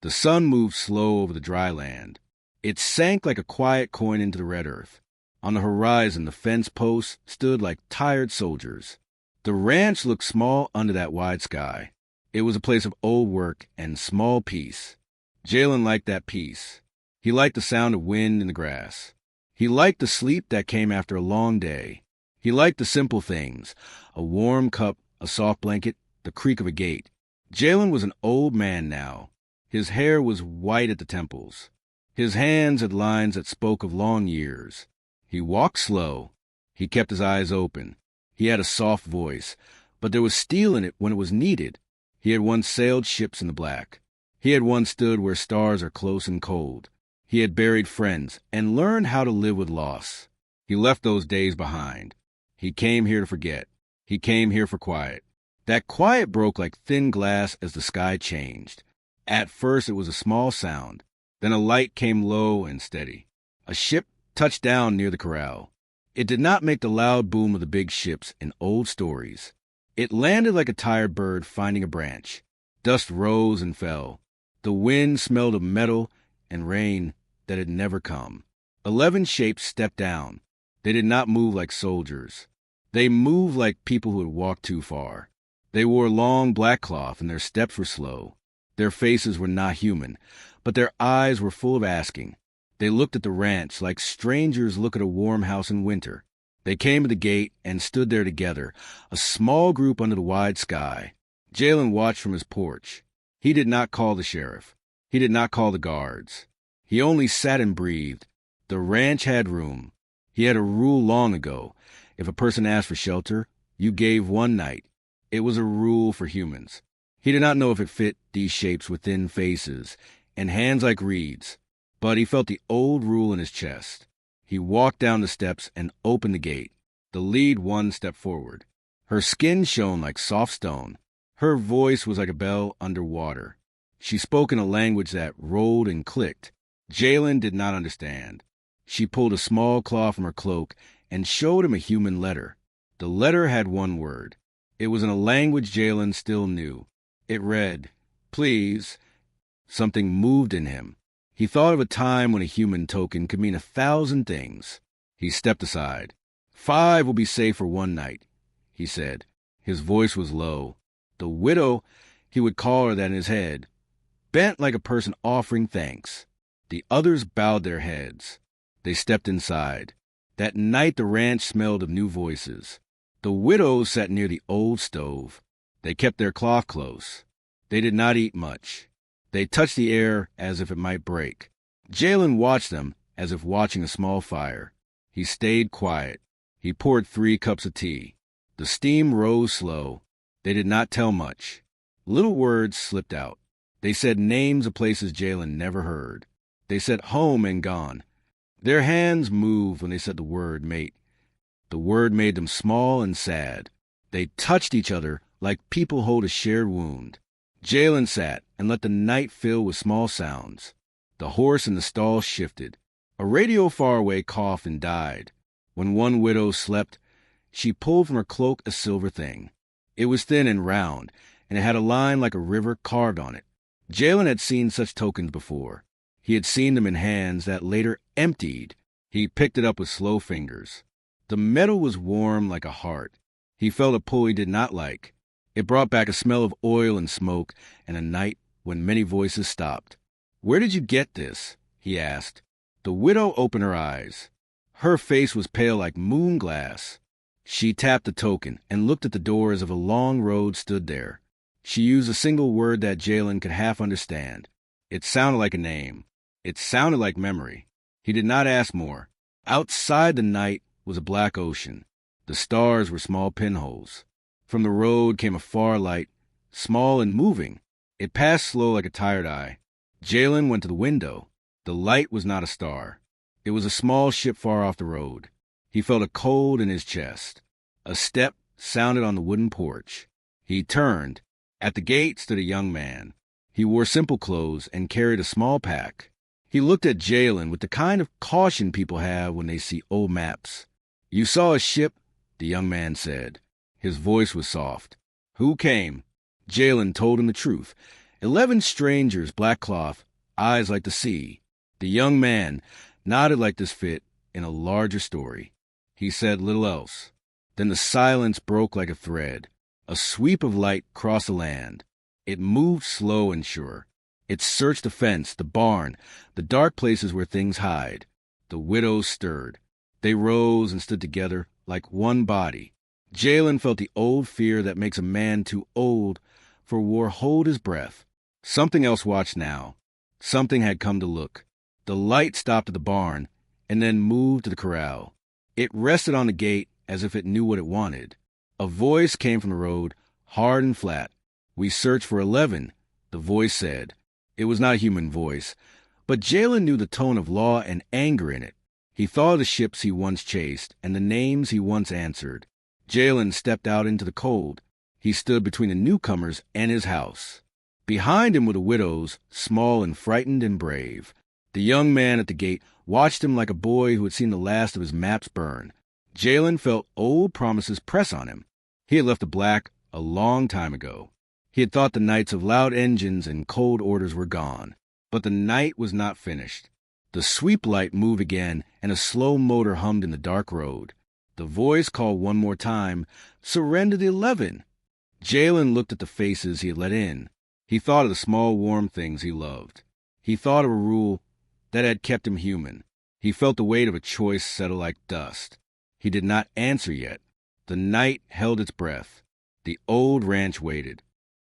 The sun moved slow over the dry land. It sank like a quiet coin into the red earth. On the horizon, the fence posts stood like tired soldiers. The ranch looked small under that wide sky. It was a place of old work and small peace. Jalen liked that peace. He liked the sound of wind in the grass. He liked the sleep that came after a long day. He liked the simple things, a warm cup, a soft blanket, the creak of a gate. Jalen was an old man now. His hair was white at the temples. His hands had lines that spoke of long years. He walked slow. He kept his eyes open. He had a soft voice, but there was steel in it when it was needed. He had once sailed ships in the black. He had once stood where stars are close and cold. He had buried friends and learned how to live with loss. He left those days behind. He came here to forget. He came here for quiet. That quiet broke like thin glass as the sky changed. At first it was a small sound. Then a light came low and steady. A ship touched down near the corral. It did not make the loud boom of the big ships in old stories. It landed like a tired bird finding a branch. Dust rose and fell. The wind smelled of metal and rain that had never come. 11 shapes stepped down. They did not move like soldiers. They moved like people who had walked too far. They wore long black cloth, and their steps were slow. Their faces were not human, but their eyes were full of asking. They looked at the ranch like strangers look at a warm house in winter. They came to the gate and stood there together, a small group under the wide sky. Jalen watched from his porch. He did not call the sheriff. He did not call the guards. He only sat and breathed. The ranch had room. He had a rule long ago. If a person asked for shelter, you gave one night. It was a rule for humans. He did not know if it fit these shapes with thin faces and hands like reeds, but he felt the old rule in his chest. He walked down the steps and opened the gate. The lead one stepped forward. Her skin shone like soft stone. Her voice was like a bell under water. She spoke in a language that rolled and clicked. Jalen did not understand. She pulled a small claw from her cloak and showed him a human letter. The letter had one word. It was in a language Jalen still knew. It read, "Please." Something moved in him. He thought of a time when a human token could mean 1,000 things. He stepped aside. 5 will be safe for one night, he said. His voice was low. The widow, he would call her that in his head, bent like a person offering thanks. The others bowed their heads. They stepped inside. That night the ranch smelled of new voices. The widows sat near the old stove. They kept their cloth close. They did not eat much. They touched the air as if it might break. Jalen watched them as if watching a small fire. He stayed quiet. He poured 3 cups of tea. The steam rose slow. They did not tell much. Little words slipped out. They said names of places Jalen never heard. They said home and gone. Their hands moved when they said the word mate. The word made them small and sad. They touched each other like people hold a shared wound. Jalen sat and let the night fill with small sounds. The horse in the stall shifted. A radio far away coughed and died. When one widow slept, she pulled from her cloak a silver thing. It was thin and round, and it had a line like a river carved on it. Jalen had seen such tokens before. He had seen them in hands that later emptied. He picked it up with slow fingers. The metal was warm like a heart. He felt a pull he did not like. It brought back a smell of oil and smoke and a night when many voices stopped. "Where did you get this?" he asked. The widow opened her eyes. Her face was pale like moon glass. She tapped the token and looked at the door as if a long road stood there. She used a single word that Jalen could half understand. It sounded like a name. It sounded like memory. He did not ask more. Outside the night was a black ocean. The stars were small pinholes. From the road came a far light, small and moving. It passed slow like a tired eye. Jalen went to the window. The light was not a star. It was a small ship far off the road. He felt a cold in his chest. A step sounded on the wooden porch. He turned. At the gate stood a young man. He wore simple clothes and carried a small pack. He looked at Jalen with the kind of caution people have when they see old maps. "You saw a ship?" the young man said. His voice was soft. "Who came?" Jalen told him the truth, 11 strangers, black cloth, eyes like the sea. The young man nodded like this fit in a larger story. He said little else. Then the silence broke like a thread. A sweep of light crossed the land. It moved slow and sure. It searched the fence, the barn, the dark places where things hide. The widows stirred. They rose and stood together like one body. Jalen felt the old fear that makes a man too old for war hold his breath. Something else watched now. Something had come to look. The light stopped at the barn and then moved to the corral. It rested on the gate as if it knew what it wanted. A voice came from the road, hard and flat. "We searched for 11, the voice said. It was not a human voice, but Jalen knew the tone of law and anger in it. He thought of the ships he once chased and the names he once answered. Jalen stepped out into the cold. He stood between the newcomers and his house. Behind him were the widows, small and frightened and brave. The young man at the gate watched him like a boy who had seen the last of his maps burn. Jalen felt old promises press on him. He had left the black a long time ago. He had thought the nights of loud engines and cold orders were gone. But the night was not finished. The sweep light moved again, and a slow motor hummed in the dark road. The voice called one more time, "Surrender the 11." Jalen looked at the faces he had let in. He thought of the small warm things he loved. He thought of a rule that had kept him human. He felt the weight of a choice settle like dust. He did not answer yet. The night held its breath. The old ranch waited.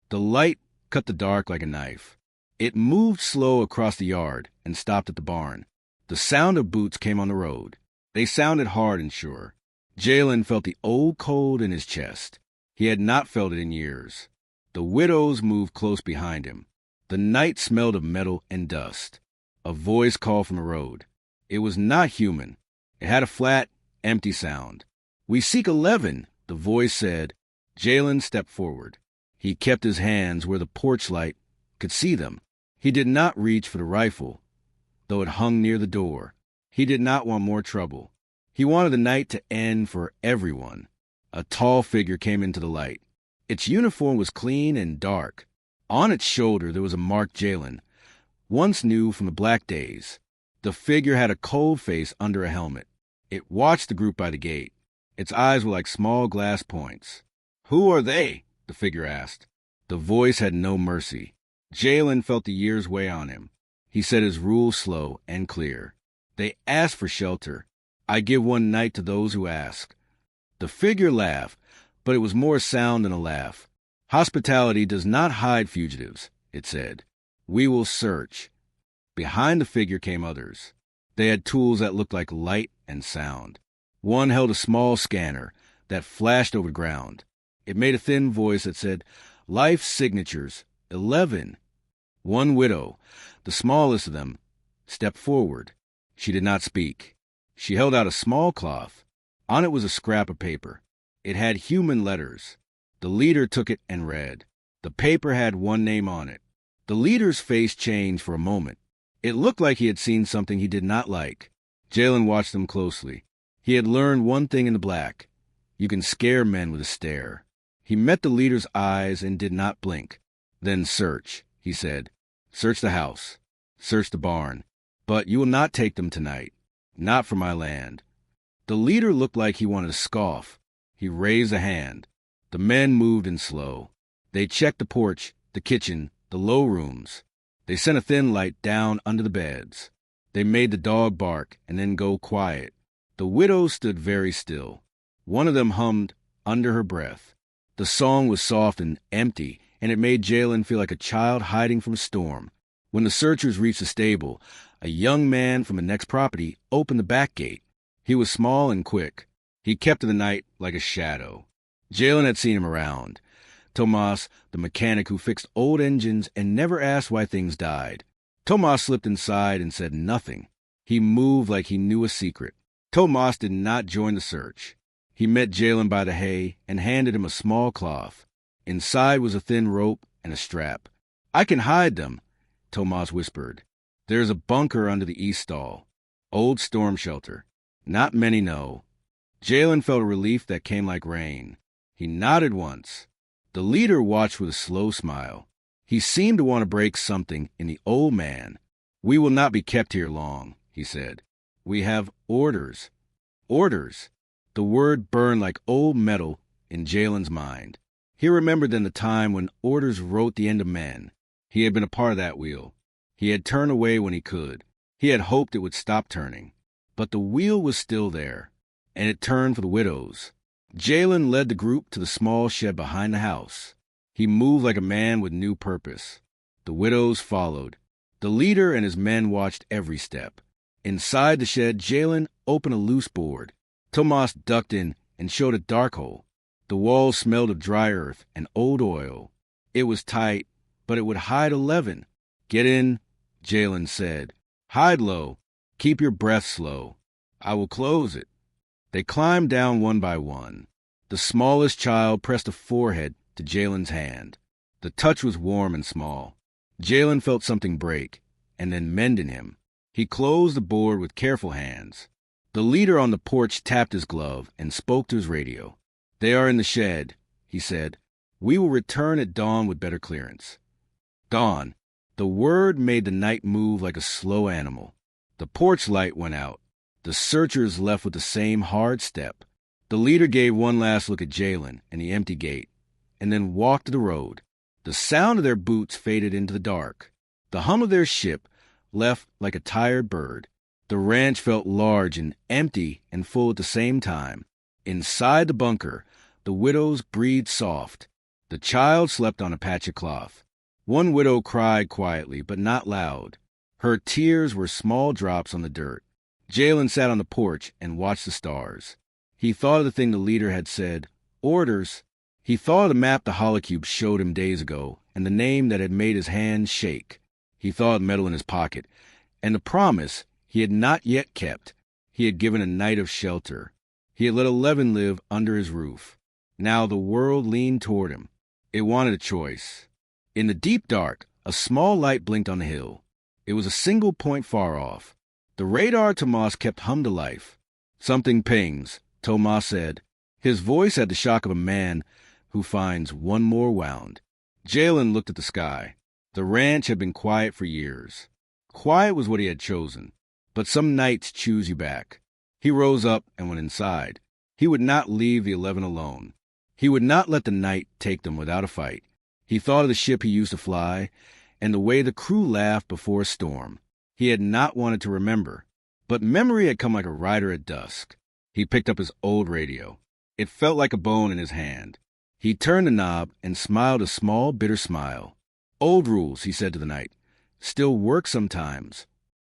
The light cut the dark like a knife. It moved slow across the yard and stopped at the barn. The sound of boots came on the road. They sounded hard and sure. Jalen felt the old cold in his chest. He had not felt it in years. The widows moved close behind him. The night smelled of metal and dust. A voice called from the road. It was not human. It had a flat, empty sound. "We seek 11, the voice said. Jalen stepped forward. He kept his hands where the porch light could see them. He did not reach for the rifle, though it hung near the door. He did not want more trouble. He wanted the night to end for everyone. A tall figure came into the light. Its uniform was clean and dark. On its shoulder there was a marked Jalen, once knew from the black days. The figure had a cold face under a helmet. It watched the group by the gate. Its eyes were like small glass points. "Who are they?" the figure asked. The voice had no mercy. Jalen felt the years weigh on him. He said his rule slow and clear. "They ask for shelter. I give one night to those who ask." The figure laughed, but it was more sound than a laugh. "Hospitality does not hide fugitives," it said. "We will search." Behind the figure came others. They had tools that looked like light and sound. One held a small scanner that flashed over the ground. It made a thin voice that said, "Life signatures, 11. One widow, the smallest of them, stepped forward. She did not speak. She held out a small cloth. On it was a scrap of paper. It had human letters. The leader took it and read. The paper had one name on it. The leader's face changed for a moment. It looked like he had seen something he did not like. Jalen watched them closely. He had learned one thing in the black. You can scare men with a stare. He met the leader's eyes and did not blink. "Then search," he said. "Search the house. Search the barn. But you will not take them tonight. Not for my land." The leader looked like he wanted to scoff. He raised a hand. The men moved in slow. They checked the porch, the kitchen, the low rooms. They sent a thin light down under the beds. They made the dog bark and then go quiet. The widow stood very still. One of them hummed under her breath. The song was soft and empty, and it made Jalen feel like a child hiding from a storm. When the searchers reached the stable, a young man from the next property opened the back gate. He was small and quick. He kept in the night like a shadow. Jalen had seen him around. Tomas, the mechanic who fixed old engines and never asked why things died. Tomas slipped inside and said nothing. He moved like he knew a secret. Tomas did not join the search. He met Jalen by the hay and handed him a small cloth. Inside was a thin rope and a strap. "I can hide them," Tomas whispered. "There is a bunker under the east stall. Old storm shelter. Not many know." Jalen felt a relief that came like rain. He nodded once. The leader watched with a slow smile. He seemed to want to break something in the old man. "We will not be kept here long," he said. "We have orders." Orders. The word burned like old metal in Jalen's mind. He remembered then the time when orders wrote the end of men. He had been a part of that wheel. He had turned away when he could. He had hoped it would stop turning. But the wheel was still there, and it turned for the widows. Jalen led the group to the small shed behind the house. He moved like a man with new purpose. The widows followed. The leader and his men watched every step. Inside the shed, Jalen opened a loose board. Tomas ducked in and showed a dark hole. The walls smelled of dry earth and old oil. It was tight, but it would hide 11. "Get in," Jalen said. "Hide low. Keep your breath slow. I will close it." They climbed down one by one. The smallest child pressed a forehead to Jalen's hand. The touch was warm and small. Jalen felt something break, and then mend in him. He closed the board with careful hands. The leader on the porch tapped his glove and spoke to his radio. "They are in the shed," he said. "We will return at dawn with better clearance." Dawn. The word made the night move like a slow animal. The porch light went out. The searchers left with the same hard step. The leader gave one last look at Jalen and the empty gate, and then walked to the road. The sound of their boots faded into the dark. The hum of their ship left like a tired bird. The ranch felt large and empty and full at the same time. Inside the bunker, the widows breathed soft. The child slept on a patch of cloth. One widow cried quietly, but not loud. Her tears were small drops on the dirt. Jalen sat on the porch and watched the stars. He thought of the thing the leader had said, orders. He thought of the map the holocube showed him days ago, and the name that had made his hands shake. He thought of the medal in his pocket, and the promise he had not yet kept. He had given a night of shelter. He had let 11 live under his roof. Now the world leaned toward him. It wanted a choice. In the deep dark, a small light blinked on the hill. It was a single point far off. The radar Tomas kept hummed to life. "Something pings," Tomas said. His voice had the shock of a man who finds one more wound. Jalen looked at the sky. The ranch had been quiet for years. Quiet was what he had chosen. But some nights choose you back. He rose up and went inside. He would not leave the 11 alone. He would not let the night take them without a fight. He thought of the ship he used to fly, and the way the crew laughed before a storm. He had not wanted to remember, but memory had come like a rider at dusk. He picked up his old radio. It felt like a bone in his hand. He turned the knob and smiled a small, bitter smile. "Old rules," he said to the night, "still work sometimes."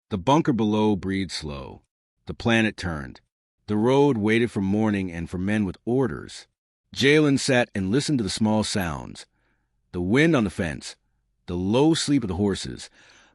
The bunker below breathed slow. The planet turned. The road waited for morning and for men with orders. Jalen sat and listened to the small sounds. The wind on the fence, the low sleep of the horses,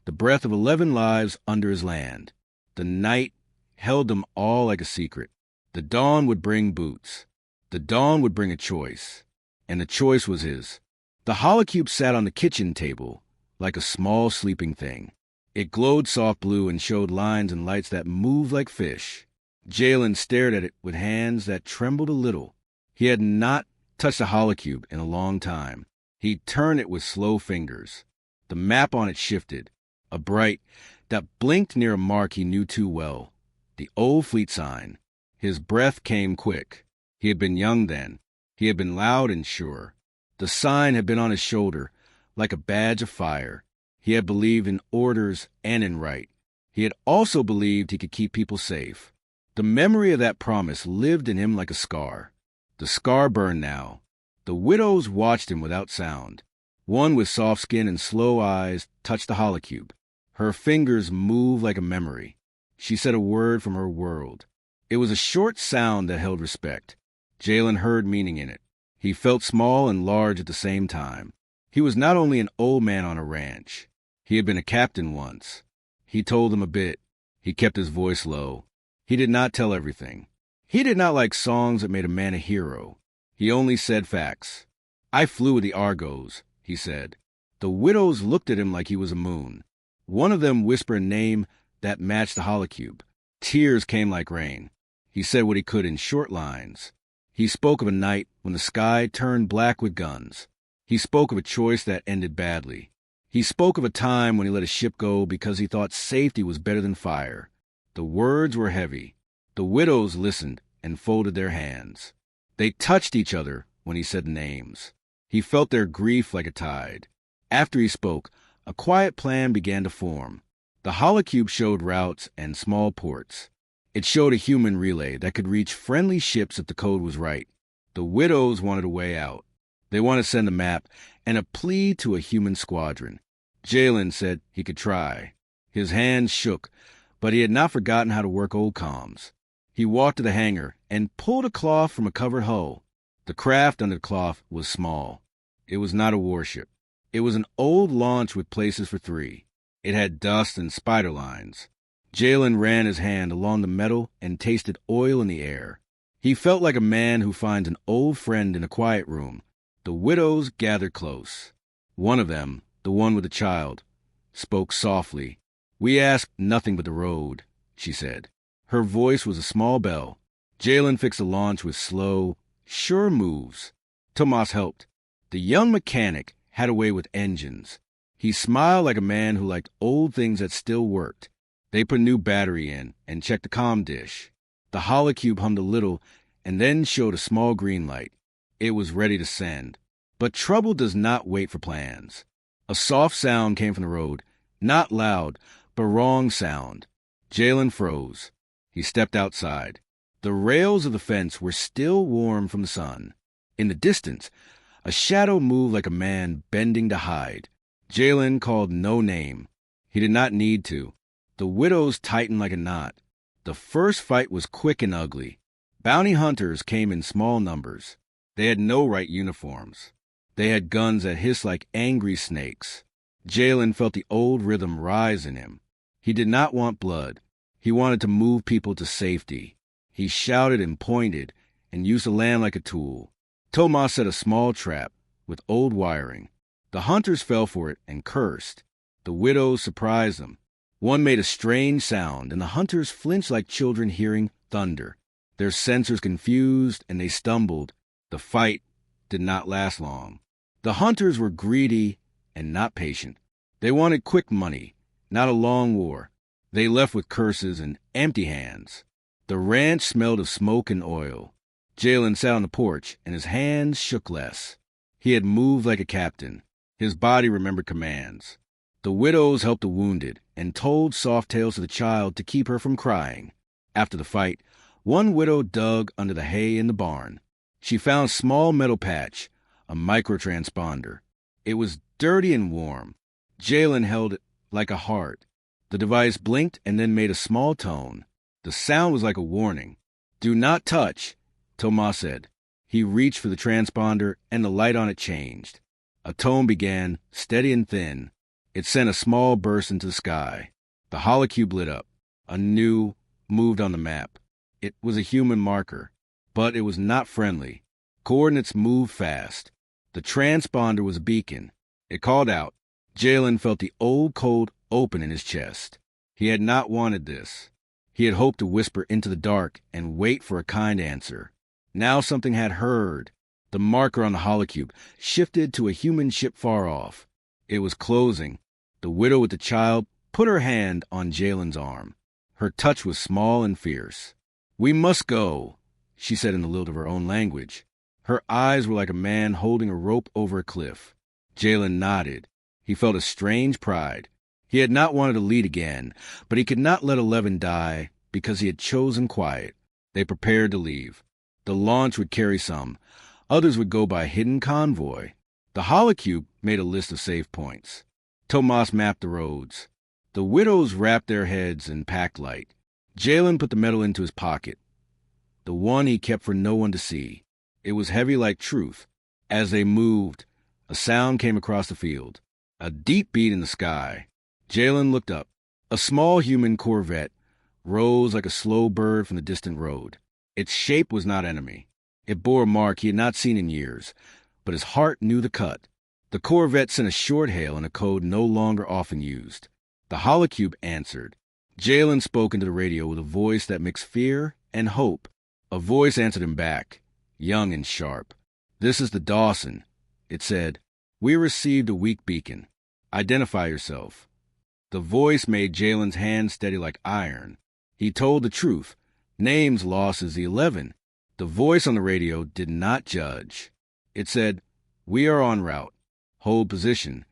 the breath of 11 lives under his land. The night held them all like a secret. The dawn would bring boots. The dawn would bring a choice. And the choice was his. The holocube sat on the kitchen table like a small sleeping thing. It glowed soft blue and showed lines and lights that moved like fish. Jalen stared at it with hands that trembled a little. He had not touched a holocube in a long time. He turned it with slow fingers. The map on it shifted, a bright that blinked near a mark he knew too well, the old fleet sign. His breath came quick. He had been young then. He had been loud and sure. The sign had been on his shoulder, like a badge of fire. He had believed in orders and in right. He had also believed he could keep people safe. The memory of that promise lived in him like a scar. The scar burned now. The widows watched him without sound. One with soft skin and slow eyes touched the holocube. Her fingers moved like a memory. She said a word from her world. It was a short sound that held respect. Jalen heard meaning in it. He felt small and large at the same time. He was not only an old man on a ranch. He had been a captain once. He told them a bit. He kept his voice low. He did not tell everything. He did not like songs that made a man a hero. He only said facts. "I flew with the Argos," he said. The widows looked at him like he was a moon. One of them whispered a name that matched the holocube. Tears came like rain. He said what he could in short lines. He spoke of a night when the sky turned black with guns. He spoke of a choice that ended badly. He spoke of a time when he let a ship go because he thought safety was better than fire. The words were heavy. The widows listened and folded their hands. They touched each other when he said the names. He felt their grief like a tide. After he spoke, a quiet plan began to form. The holocube showed routes and small ports. It showed a human relay that could reach friendly ships if the code was right. The widows wanted a way out. They wanted to send a map and a plea to a human squadron. Jalen said he could try. His hands shook, but he had not forgotten how to work old comms. He walked to the hangar and pulled a cloth from a covered hull. The craft under the cloth was small. It was not a warship. It was an old launch with places for 3. It had dust and spider lines. Jalen ran his hand along the metal and tasted oil in the air. He felt like a man who finds an old friend in a quiet room. The widows gathered close. One of them, the one with the child, spoke softly. "We ask nothing but the road," she said. Her voice was a small bell. Jalen fixed the launch with slow, sure moves. Tomas helped. The young mechanic had a way with engines. He smiled like a man who liked old things that still worked. They put a new battery in and checked the comm dish. The holocube hummed a little and then showed a small green light. It was ready to send. But trouble does not wait for plans. A soft sound came from the road. Not loud, but wrong sound. Jalen froze. He stepped outside. The rails of the fence were still warm from the sun. In the distance, a shadow moved like a man bending to hide. Jalen called no name. He did not need to. The widows tightened like a knot. The first fight was quick and ugly. Bounty hunters came in small numbers. They had no right uniforms. They had guns that hissed like angry snakes. Jalen felt the old rhythm rise in him. He did not want blood. He wanted to move people to safety. He shouted and pointed and used the land like a tool. Tomas set a small trap with old wiring. The hunters fell for it and cursed. The widows surprised them. One made a strange sound, and the hunters flinched like children hearing thunder. Their sensors confused, and they stumbled. The fight did not last long. The hunters were greedy and not patient. They wanted quick money, not a long war. They left with curses and empty hands. The ranch smelled of smoke and oil. Jalen sat on the porch, and his hands shook less. He had moved like a captain. His body remembered commands. The widows helped the wounded and told soft tales to the child to keep her from crying. After the fight, one widow dug under the hay in the barn. She found a small metal patch, a microtransponder. It was dirty and warm. Jalen held it like a heart. The device blinked and then made a small tone. The sound was like a warning. "Do not touch," Tomas said. He reached for the transponder, and the light on it changed. A tone began, steady and thin. It sent a small burst into the sky. The holocube lit up. A new moved on the map. It was a human marker, but it was not friendly. Coordinates moved fast. The transponder was a beacon. It called out. Jalen felt the old cold open in his chest. He had not wanted this. He had hoped to whisper into the dark and wait for a kind answer. Now something had heard. The marker on the holocube shifted to a human ship far off. It was closing. The widow with the child put her hand on Jalen's arm. Her touch was small and fierce. "We must go," she said in the lilt of her own language. Her eyes were like a man holding a rope over a cliff. Jalen nodded. He felt a strange pride. He had not wanted to lead again, but he could not let 11 die because he had chosen quiet. They prepared to leave. The launch would carry some. Others would go by hidden convoy. The holocube made a list of save points. Tomas mapped the roads. The widows wrapped their heads and packed light. Jalen put the metal into his pocket, the one he kept for no one to see. It was heavy like truth. As they moved, a sound came across the field. A deep beat in the sky. Jalen looked up. A small human Corvette rose like a slow bird from the distant road. Its shape was not enemy. It bore a mark he had not seen in years, but his heart knew the cut. The Corvette sent a short hail in a code no longer often used. The holocube answered. Jalen spoke into the radio with a voice that mixed fear and hope. A voice answered him back, young and sharp. "This is the Dawson," it said. "We received a weak beacon. Identify yourself. The voice made Jalen's hand steady like iron. He told the truth. Names lost as the 11. The voice on the radio did not judge. It said, "We are en route. Hold position."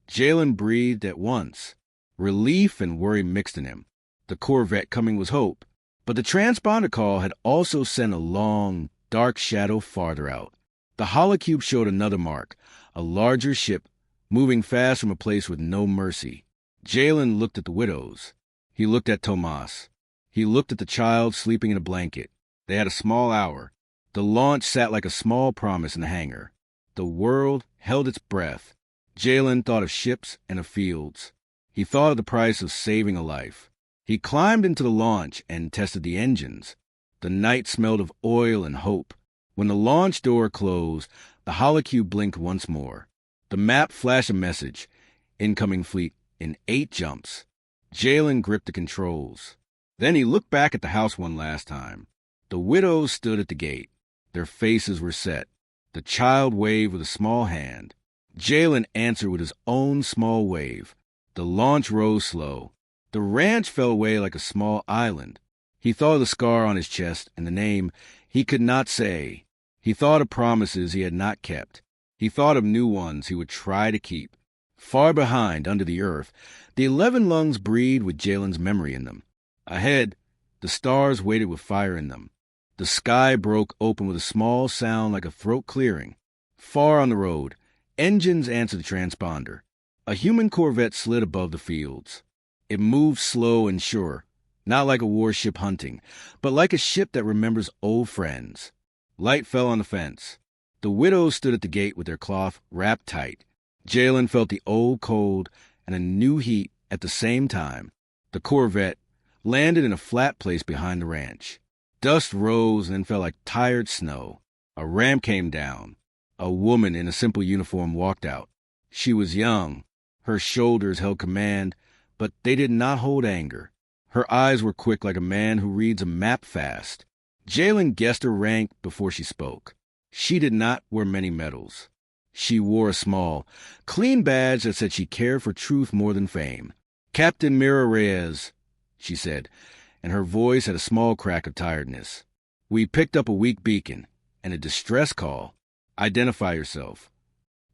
Jalen breathed at once. Relief and worry mixed in him. The Corvette coming was hope. But the transponder call had also sent a long, dark shadow farther out. The holocube showed another mark, a larger ship, moving fast from a place with no mercy. Jalen looked at the widows. He looked at Tomas. He looked at the child sleeping in a blanket. They had a small hour. The launch sat like a small promise in the hangar. The world held its breath. Jalen thought of ships and of fields. He thought of the price of saving a life. He climbed into the launch and tested the engines. The night smelled of oil and hope. When the launch door closed, the holocube blinked once more. The map flashed a message. Incoming fleet in 8 jumps. Jalen gripped the controls. Then he looked back at the house one last time. The widows stood at the gate. Their faces were set. The child waved with a small hand. Jalen answered with his own small wave. The launch rose slow. The ranch fell away like a small island. He thought of the scar on his chest and the name he could not say. He thought of promises he had not kept. He thought of new ones he would try to keep. Far behind, under the earth, the 11 lungs breathed with Jalen's memory in them. Ahead, the stars waited with fire in them. The sky broke open with a small sound like a throat clearing. Far on the road, engines answered the transponder. A human Corvette slid above the fields. It moved slow and sure, not like a warship hunting, but like a ship that remembers old friends. Light fell on the fence. The widows stood at the gate with their cloth wrapped tight. Jalen felt the old cold and a new heat at the same time. The Corvette landed in a flat place behind the ranch. Dust rose and then fell like tired snow. A ramp came down. A woman in a simple uniform walked out. She was young. Her shoulders held command, but they did not hold anger. Her eyes were quick like a man who reads a map fast. Jalen guessed her rank before she spoke. She did not wear many medals. She wore a small, clean badge that said she cared for truth more than fame. "Captain Mira Reyes," she said, and her voice had a small crack of tiredness. "We picked up a weak beacon and a distress call. Identify yourself."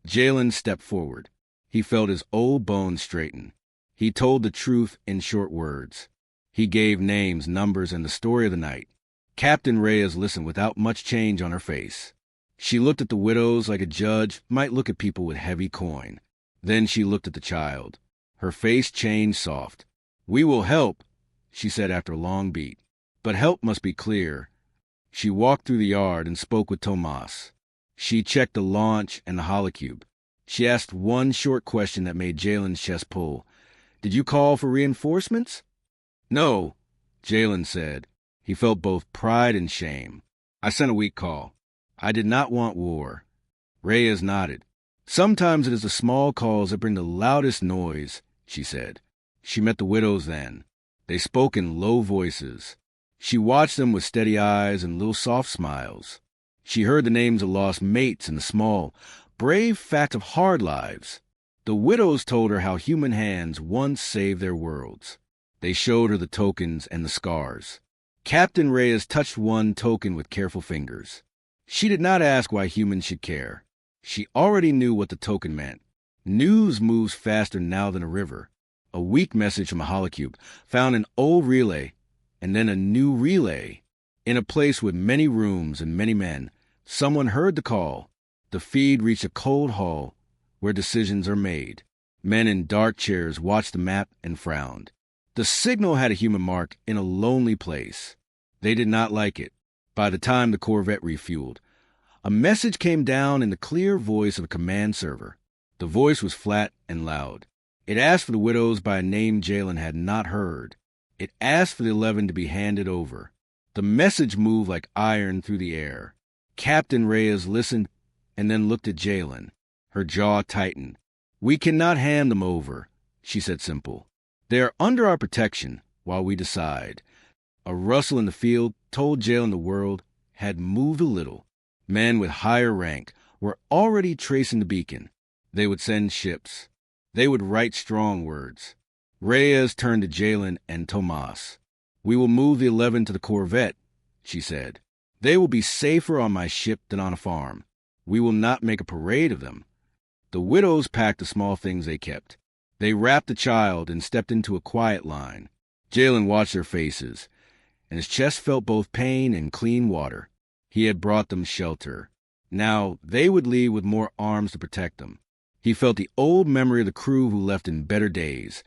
Jalen stepped forward. He felt his old bones straighten. He told the truth in short words. He gave names, numbers, and the story of the night. Captain Reyes listened without much change on her face. She looked at the widows like a judge might look at people with heavy coin. Then she looked at the child. Her face changed soft. "We will help," she said after a long beat. "But help must be clear." She walked through the yard and spoke with Tomas. She checked the launch and the holocube. She asked one short question that made Jalen's chest pull. "Did you call for reinforcements?" "No," Jalen said. He felt both pride and shame. "I sent a weak call. I did not want war." Reyes nodded. "Sometimes it is the small calls that bring the loudest noise," she said. She met the widows then. They spoke in low voices. She watched them with steady eyes and little soft smiles. She heard the names of lost mates and the small, brave fact of hard lives. The widows told her how human hands once saved their worlds. They showed her the tokens and the scars. Captain Reyes touched one token with careful fingers. She did not ask why humans should care. She already knew what the token meant. News moves faster now than a river. A weak message from a holocube found an old relay, and then a new relay. In a place with many rooms and many men, someone heard the call. The feed reached a cold hall where decisions are made. Men in dark chairs watched the map and frowned. The signal had a human mark in a lonely place. They did not like it. By the time the Corvette refueled, a message came down in the clear voice of a command server. The voice was flat and loud. It asked for the widows by a name Jalen had not heard. It asked for the 11 to be handed over. The message moved like iron through the air. Captain Reyes listened and then looked at Jalen. Her jaw tightened. "We cannot hand them over," she said simple. "They are under our protection while we decide." A rustle in the field told Jalen the world had moved a little. Men with higher rank were already tracing the beacon. They would send ships. They would write strong words. Reyes turned to Jalen and Tomas. "We will move the 11 to the Corvette," she said. "They will be safer on my ship than on a farm. We will not make a parade of them." The widows packed the small things they kept. They wrapped the child and stepped into a quiet line. Jalen watched their faces, and his chest felt both pain and clean water. He had brought them shelter. Now they would leave with more arms to protect them. He felt the old memory of the crew who left in better days,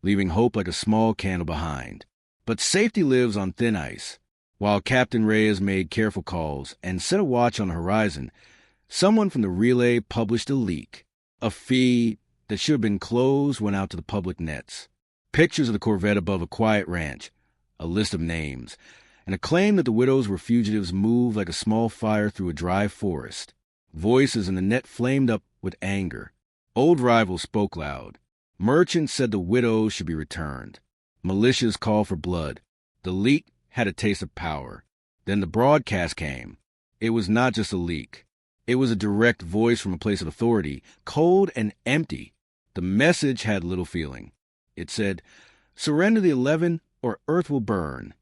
leaving hope like a small candle behind. But safety lives on thin ice. While Captain Reyes made careful calls and set a watch on the horizon, someone from the relay published a leak. A feed that should have been closed went out to the public nets. Pictures of the Corvette above a quiet ranch, a list of names, and a claim that the widows were fugitives moved like a small fire through a dry forest. Voices in the net flamed up with anger. Old rivals spoke loud. Merchants said the widows should be returned. Militias called for blood. The leak had a taste of power. Then the broadcast came. It was not just a leak. It was a direct voice from a place of authority, cold and empty. The message had little feeling. It said, "Surrender the 11 or Earth will burn."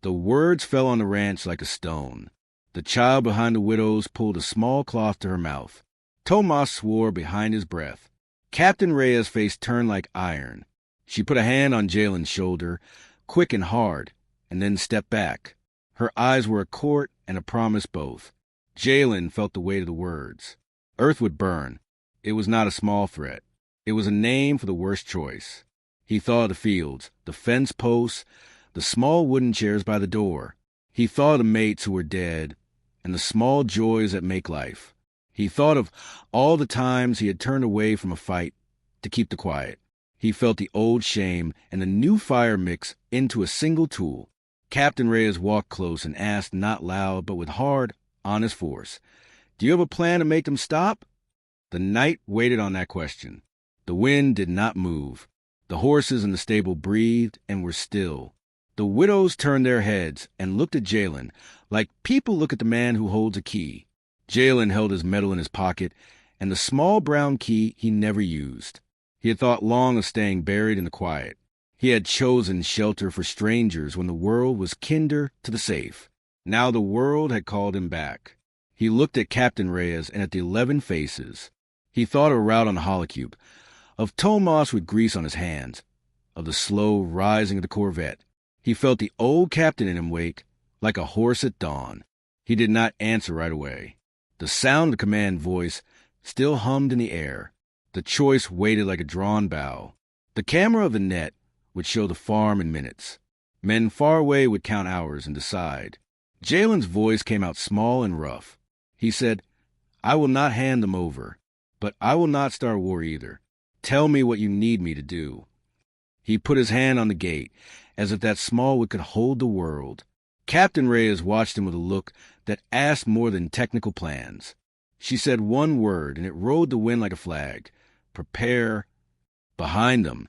The words fell on the ranch like a stone. The child behind the widows pulled a small cloth to her mouth. Tomas swore behind his breath. Captain Reyes' face turned like iron. She put a hand on Jalen's shoulder, quick and hard, and then stepped back. Her eyes were a court and a promise both. Jalen felt the weight of the words. Earth would burn. It was not a small threat. It was a name for the worst choice. He thought of the fields, the fence posts, the small wooden chairs by the door. He thought of the mates who were dead, and the small joys that make life. He thought of all the times he had turned away from a fight to keep the quiet. He felt the old shame and the new fire mix into a single tool. Captain Reyes walked close and asked, not loud, but with hard, honest force, "Do you have a plan to make them stop?" The night waited on that question. The wind did not move. The horses in the stable breathed and were still. The widows turned their heads and looked at Jalen like people look at the man who holds a key. Jalen held his medal in his pocket and the small brown key he never used. He had thought long of staying buried in the quiet. He had chosen shelter for strangers when the world was kinder to the safe. Now the world had called him back. He looked at Captain Reyes and at the 11 faces. He thought of a route on the holocube, of Tomas with grease on his hands, of the slow rising of the Corvette. He felt the old captain in him wake, like a horse at dawn. He did not answer right away. The sound of the command voice still hummed in the air. The choice waited like a drawn bow. The camera of the net would show the farm in minutes. Men far away would count hours and decide. Jalen's voice came out small and rough. He said, "I will not hand them over, but I will not start war either. Tell me what you need me to do." He put his hand on the gate, as if that small wood could hold the world. Captain Reyes watched him with a look that asked more than technical plans. She said one word, and it rode the wind like a flag. "Prepare." Behind them,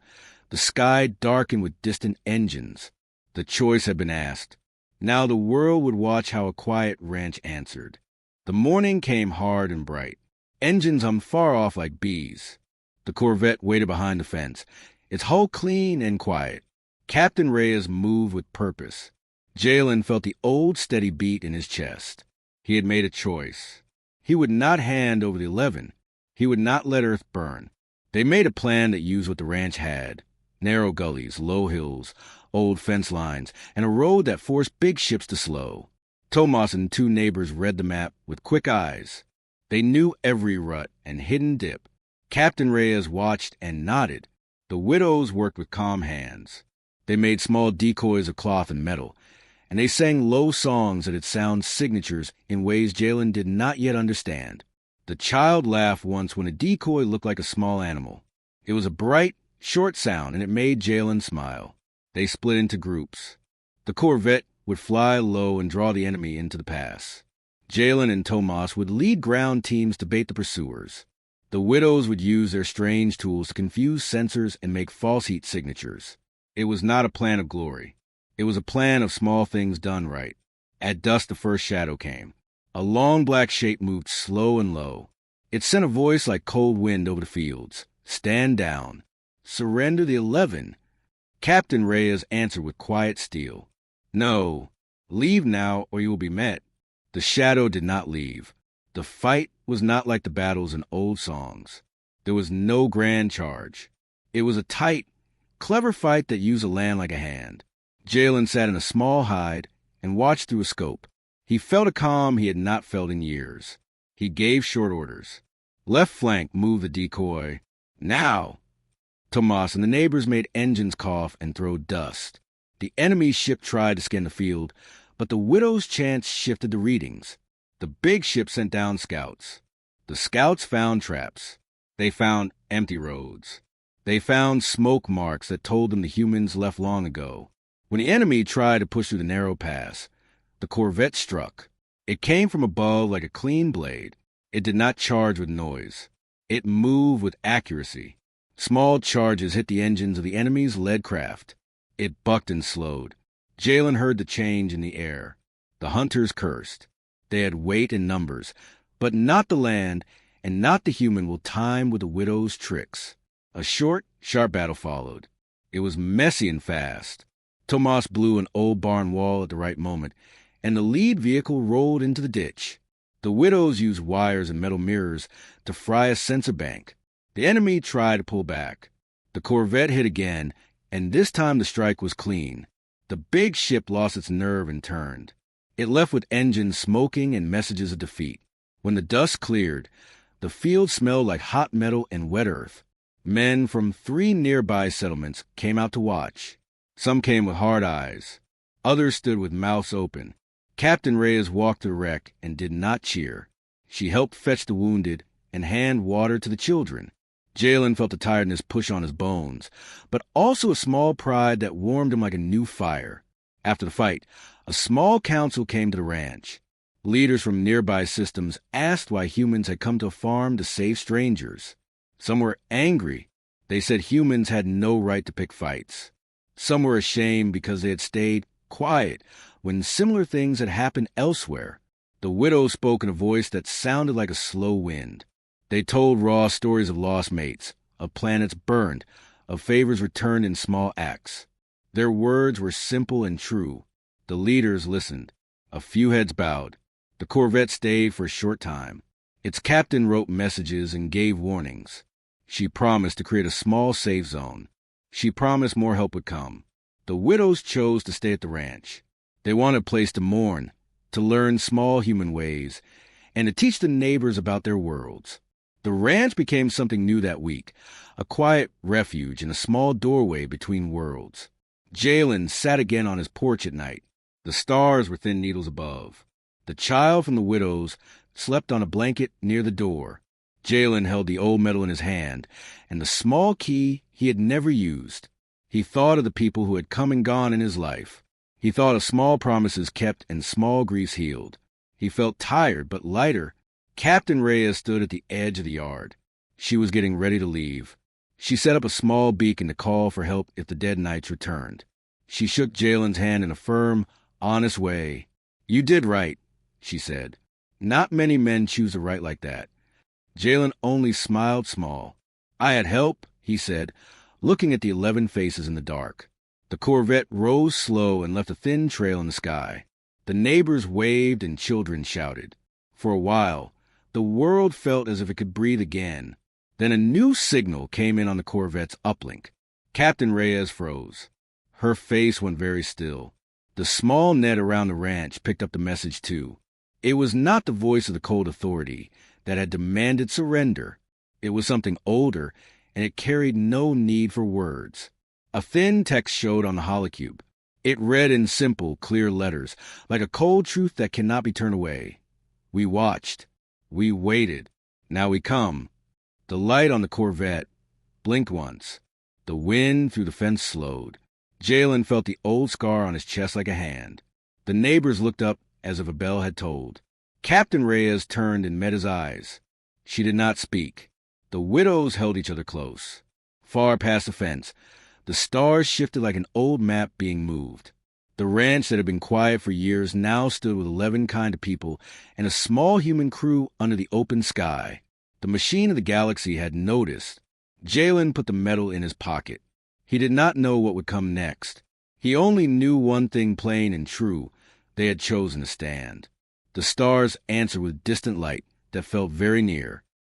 the sky darkened with distant engines. The choice had been asked. Now the world would watch how a quiet ranch answered. The morning came hard and bright. Engines hummed far off like bees. The Corvette waited behind the fence, its hull clean and quiet. Captain Reyes moved with purpose. Jalen felt the old steady beat in his chest. He had made a choice. He would not hand over the 11. He would not let Earth burn. They made a plan that used what the ranch had. Narrow gullies, low hills, old fence lines, and a road that forced big ships to slow. Tomas and 2 neighbors read the map with quick eyes. They knew every rut and hidden dip. Captain Reyes watched and nodded. The widows worked with calm hands. They made small decoys of cloth and metal, and they sang low songs that had sound signatures in ways Jalen did not yet understand. The child laughed once when a decoy looked like a small animal. It was a bright, short sound, and it made Jalen smile. They split into groups. The Corvette would fly low and draw the enemy into the pass. Jalen and Tomas would lead ground teams to bait the pursuers. The widows would use their strange tools to confuse sensors and make false heat signatures. It was not a plan of glory. It was a plan of small things done right. At dusk, the first shadow came. A long black shape moved slow and low. It sent a voice like cold wind over the fields. Stand down. Surrender the 11. Captain Reyes answered with quiet steel. No. Leave now, or you will be met. The shadow did not leave. The fight was not like the battles in old songs. There was no grand charge. It was a tight, clever fight that used a land like a hand. Jalen sat in a small hide and watched through a scope. He felt a calm he had not felt in years. He gave short orders. Left flank, move the decoy. Now! Tomas and the neighbors made engines cough and throw dust. The enemy's ship tried to scan the field, but the widow's chance shifted the readings. The big ship sent down scouts. The scouts found traps. They found empty roads. They found smoke marks that told them the humans left long ago. When the enemy tried to push through the narrow pass, the corvette struck. It came from above like a clean blade. It did not charge with noise. It moved with accuracy. Small charges hit the engines of the enemy's lead craft. It bucked and slowed. Jalen heard the change in the air. The hunters cursed. They had weight and numbers, but not the land, and not the human will time with the widow's tricks. A short, sharp battle followed. It was messy and fast. Tomas blew an old barn wall at the right moment, and the lead vehicle rolled into the ditch. The widows used wires and metal mirrors to fry a sensor bank. The enemy tried to pull back. The corvette hit again, and this time the strike was clean. The big ship lost its nerve and turned. It left with engines smoking and messages of defeat. When the dust cleared, the field smelled like hot metal and wet earth. Men from 3 nearby settlements came out to watch. Some came with hard eyes. Others stood with mouths open. Captain Reyes walked to the wreck and did not cheer. She helped fetch the wounded and hand water to the children. Jalen felt the tiredness push on his bones, but also a small pride that warmed him like a new fire. After the fight, a small council came to the ranch. Leaders from nearby systems asked why humans had come to a farm to save strangers. Some were angry. They said humans had no right to pick fights. Some were ashamed because they had stayed quiet when similar things had happened elsewhere. The widow spoke in a voice that sounded like a slow wind. They told raw stories of lost mates, of planets burned, of favors returned in small acts. Their words were simple and true. The leaders listened. A few heads bowed. The corvette stayed for a short time. Its captain wrote messages and gave warnings. She promised to create a small safe zone. She promised more help would come. The widows chose to stay at the ranch. They wanted a place to mourn, to learn small human ways, and to teach the neighbors about their worlds. The ranch became something new that week, a quiet refuge in a small doorway between worlds. Jalen sat again on his porch at night. The stars were thin needles above. The child from the widows slept on a blanket near the door. Jalen held the old medal in his hand and the small key he had never used. He thought of the people who had come and gone in his life. He thought of small promises kept and small griefs healed. He felt tired but lighter. Captain Reyes stood at the edge of the yard. She was getting ready to leave. She set up a small beacon to call for help if the dead knights returned. She shook Jalen's hand in a firm, honest way. "You did right," she said. "Not many men choose to write like that." Jalen only smiled small. "I had help," he said, looking at the 11 faces in the dark. The corvette rose slow and left a thin trail in the sky. The neighbors waved and children shouted. For a while, the world felt as if it could breathe again. Then a new signal came in on the corvette's uplink. Captain Reyes froze. Her face went very still. The small net around the ranch picked up the message too. It was not the voice of the cold authority that had demanded surrender. It was something older, and it carried no need for words. A thin text showed on the holocube. It read in simple, clear letters, like a cold truth that cannot be turned away. "We watched. We waited. Now we come." The light on the corvette blinked once. The wind through the fence slowed. Jalen felt the old scar on his chest like a hand. The neighbors looked up as if a bell had tolled. Captain Reyes turned and met his eyes. She did not speak. The widows held each other close. Far past the fence, the stars shifted like an old map being moved. The ranch that had been quiet for years now stood with 11 kind of people and a small human crew under the open sky. The machine of the galaxy had noticed. Jalen put the medal in his pocket. He did not know what would come next. He only knew one thing plain and true. They had chosen to stand. The stars answered with distant light that felt very near.